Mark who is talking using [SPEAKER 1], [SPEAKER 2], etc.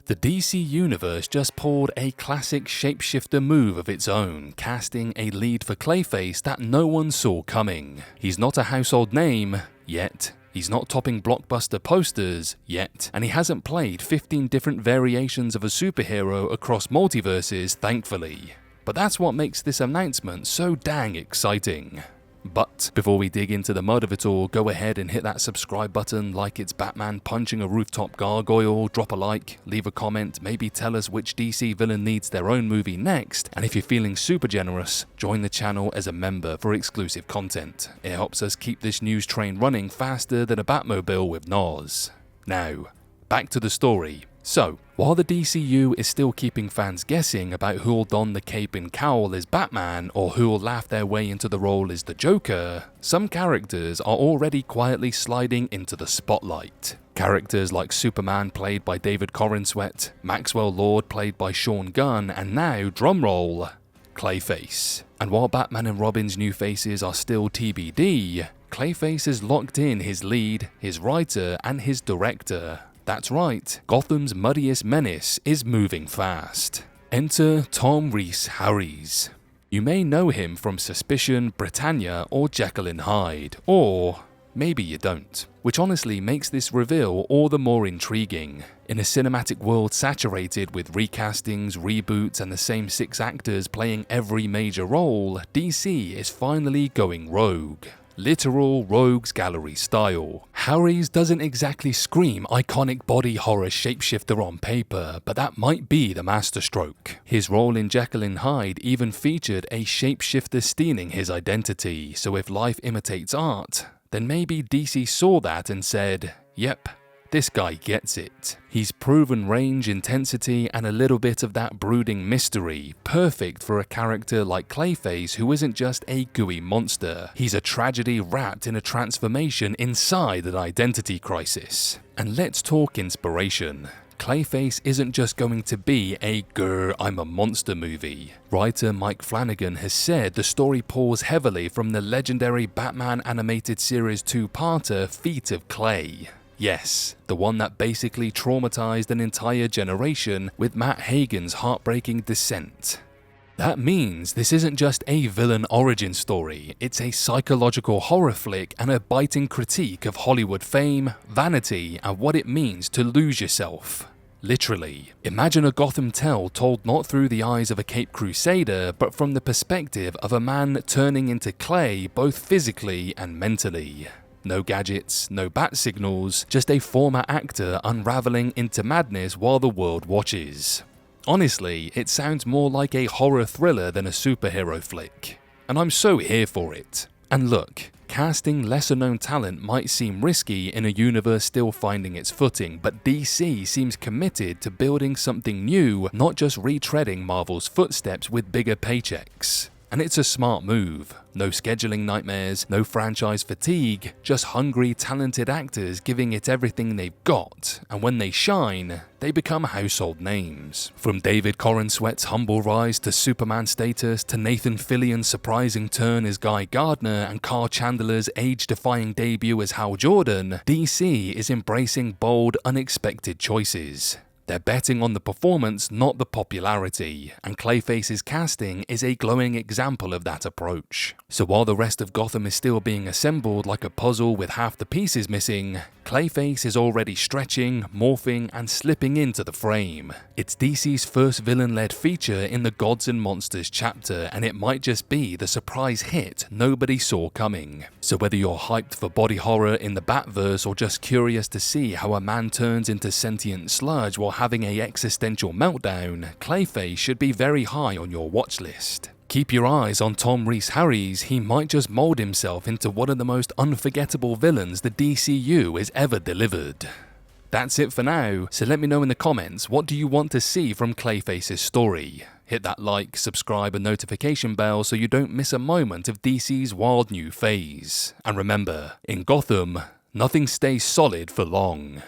[SPEAKER 1] The DC Universe just pulled a classic shapeshifter move of its own, casting a lead for CLAYFACE that no one saw coming. He's not a household name, yet. He's not topping blockbuster posters, yet. And he hasn't played 15 different variations of a superhero across multiverses, thankfully. But that's what makes this announcement so dang exciting. But before we dig into the mud of it all, go ahead and hit that subscribe button like it's Batman punching a rooftop gargoyle, drop a like, leave a comment, maybe tell us which DC villain needs their own movie next, and if you're feeling super generous, join the channel as a member for exclusive content. It helps us keep this news train running faster than a Batmobile with Nos. Now, back to the story. So, while the DCU is still keeping fans guessing about who'll don the cape and cowl as Batman or who'll laugh their way into the role as the Joker, some characters are already quietly sliding into the spotlight. Characters like Superman played by David Corenswet, Maxwell Lord played by Sean Gunn, and now, drumroll, CLAYFACE. And while Batman and Robin's new faces are still TBD, CLAYFACE has locked in his lead, his writer, and his director. That's right, Gotham's muddiest menace is moving fast. Enter Tom Rhys-Harries. You may know him from Suspicion, Britannia, or Jekyll and Hyde, or maybe you don't, which honestly makes this reveal all the more intriguing. In a cinematic world saturated with recastings, reboots, and the same 6 actors playing every major role, DC is finally going rogue. Literal rogues gallery style. Harries doesn't exactly scream iconic body horror shapeshifter on paper, but that might be the masterstroke. His role in Jekyll and Hyde even featured a shapeshifter stealing his identity, so if life imitates art, then maybe DC saw that and said, yep, this guy gets it. He's proven range, intensity, and a little bit of that brooding mystery, perfect for a character like CLAYFACE who isn't just a gooey monster. He's a tragedy wrapped in a transformation inside an identity crisis. And let's talk inspiration. CLAYFACE isn't just going to be a grr, I'm a monster movie. Writer Mike Flanagan has said the story pulls heavily from the legendary Batman animated series 2-parter Feet of Clay. Yes, the one that basically traumatized an entire generation with Matt Hagen's heartbreaking descent. That means this isn't just a villain origin story, it's a psychological horror flick and a biting critique of Hollywood fame, vanity, and what it means to lose yourself. Literally. Imagine a Gotham tale told not through the eyes of a Caped Crusader, but from the perspective of a man turning into clay both physically and mentally. No gadgets, no bat signals, just a former actor unraveling into madness while the world watches. Honestly, it sounds more like a horror thriller than a superhero flick. And I'm so here for it. And look, casting lesser known talent might seem risky in a universe still finding its footing, but DC seems committed to building something new, not just retreading Marvel's footsteps with bigger paychecks. And it's a smart move. No scheduling nightmares, no franchise fatigue, just hungry, talented actors giving it everything they've got, and when they shine, they become household names. From David Corenswet's humble rise to Superman status to Nathan Fillion's surprising turn as Guy Gardner and Carl Chandler's age-defying debut as Hal Jordan, DC is embracing bold, unexpected choices. They're betting on the performance, not the popularity, and CLAYFACE's casting is a glowing example of that approach. So while the rest of Gotham is still being assembled like a puzzle with half the pieces missing, CLAYFACE is already stretching, morphing, and slipping into the frame. It's DC's first villain-led feature in the Gods and Monsters chapter, and it might just be the surprise hit nobody saw coming. So whether you're hyped for body horror in the Batverse or just curious to see how a man turns into sentient sludge while having an existential meltdown, CLAYFACE should be very high on your watch list. Keep your eyes on Tom Rhys-Harries, he might just mold himself into one of the most unforgettable villains the DCU has ever delivered. That's it for now, so let me know in the comments, what do you want to see from CLAYFACE's story? Hit that like, subscribe and notification bell so you don't miss a moment of DC's wild new phase. And remember, in Gotham, nothing stays solid for long.